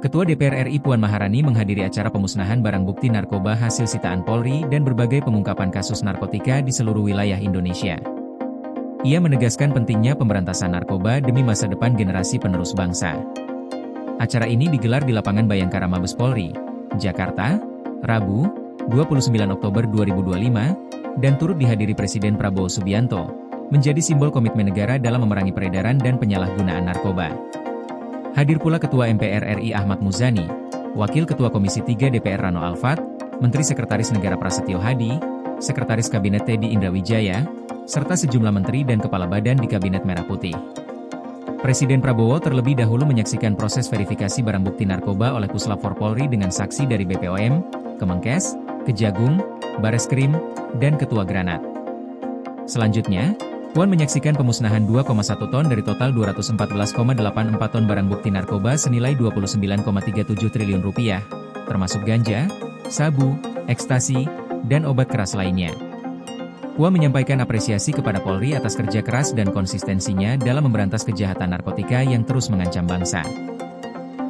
Ketua DPR RI Puan Maharani menghadiri acara pemusnahan barang bukti narkoba hasil sitaan Polri dan berbagai pengungkapan kasus narkotika di seluruh wilayah Indonesia. Ia menegaskan pentingnya pemberantasan narkoba demi masa depan generasi penerus bangsa. Acara ini digelar di lapangan Bayangkara Mabes Polri, Jakarta, Rabu, 29 Oktober 2025, dan turut dihadiri Presiden Prabowo Subianto, menjadi simbol komitmen negara dalam memerangi peredaran dan penyalahgunaan narkoba. Hadir pula Ketua MPR RI Ahmad Muzani, Wakil Ketua Komisi 3 DPR Rano Alfat, Menteri Sekretaris Negara Prasetyo Hadi, Sekretaris Kabinet Teddy Indrawijaya, serta sejumlah menteri dan kepala badan di Kabinet Merah Putih. Presiden Prabowo terlebih dahulu menyaksikan proses verifikasi barang bukti narkoba oleh Puslap 4 Polri dengan saksi dari BPOM, Kemenkes, Kejagung, Bareskrim, dan Ketua Granat. Selanjutnya, Puan menyaksikan pemusnahan 2,1 ton dari total 214,84 ton barang bukti narkoba senilai Rp29,37 triliun, termasuk ganja, sabu, ekstasi, dan obat keras lainnya. Puan menyampaikan apresiasi kepada Polri atas kerja keras dan konsistensinya dalam memberantas kejahatan narkotika yang terus mengancam bangsa.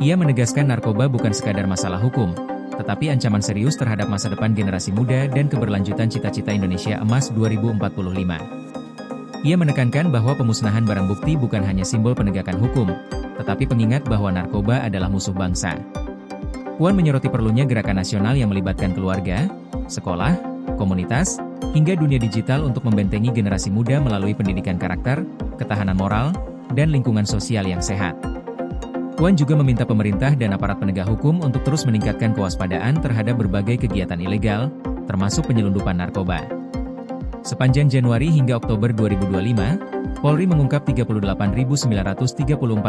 Ia menegaskan narkoba bukan sekadar masalah hukum, tetapi ancaman serius terhadap masa depan generasi muda dan keberlanjutan cita-cita Indonesia Emas 2045. Ia menekankan bahwa pemusnahan barang bukti bukan hanya simbol penegakan hukum, tetapi pengingat bahwa narkoba adalah musuh bangsa. Puan menyoroti perlunya gerakan nasional yang melibatkan keluarga, sekolah, komunitas, hingga dunia digital untuk membentengi generasi muda melalui pendidikan karakter, ketahanan moral, dan lingkungan sosial yang sehat. Puan juga meminta pemerintah dan aparat penegak hukum untuk terus meningkatkan kewaspadaan terhadap berbagai kegiatan ilegal, termasuk penyelundupan narkoba. Sepanjang Januari hingga Oktober 2025, Polri mengungkap 38.934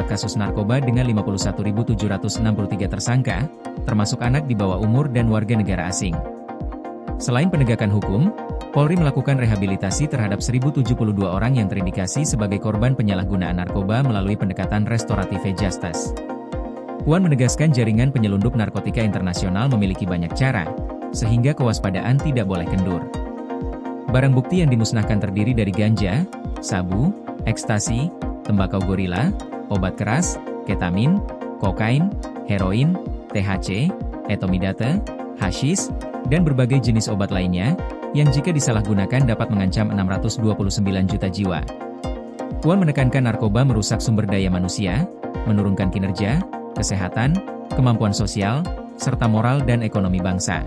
kasus narkoba dengan 51.763 tersangka, termasuk anak di bawah umur dan warga negara asing. Selain penegakan hukum, Polri melakukan rehabilitasi terhadap 1.072 orang yang terindikasi sebagai korban penyalahgunaan narkoba melalui pendekatan restoratif justice. Puan menegaskan jaringan penyelundup narkotika internasional memiliki banyak cara, sehingga kewaspadaan tidak boleh kendur. Barang bukti yang dimusnahkan terdiri dari ganja, sabu, ekstasi, tembakau gorila, obat keras, ketamin, kokain, heroin, THC, etomidate, hasyis, dan berbagai jenis obat lainnya, yang jika disalahgunakan dapat mengancam 629 juta jiwa. Puan menekankan narkoba merusak sumber daya manusia, menurunkan kinerja, kesehatan, kemampuan sosial, serta moral dan ekonomi bangsa.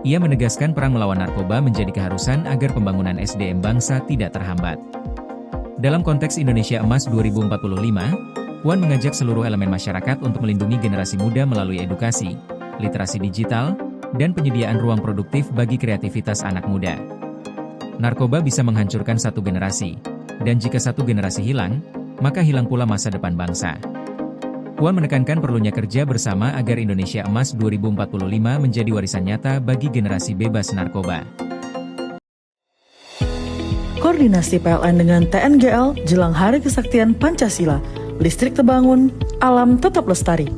Ia menegaskan perang melawan narkoba menjadi keharusan agar pembangunan SDM bangsa tidak terhambat. Dalam konteks Indonesia Emas 2045, Puan mengajak seluruh elemen masyarakat untuk melindungi generasi muda melalui edukasi, literasi digital, dan penyediaan ruang produktif bagi kreativitas anak muda. Narkoba bisa menghancurkan satu generasi, dan jika satu generasi hilang, maka hilang pula masa depan bangsa. Puan menekankan perlunya kerja bersama agar Indonesia Emas 2045 menjadi warisan nyata bagi generasi bebas narkoba. Koordinasi PLN dengan TNGL jelang Hari Kesaktian Pancasila, listrik terbangun, alam tetap lestari.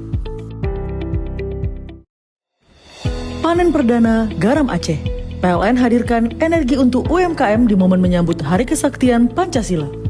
Panen perdana garam Aceh. PLN hadirkan energi untuk UMKM di momen menyambut Hari Kesaktian Pancasila.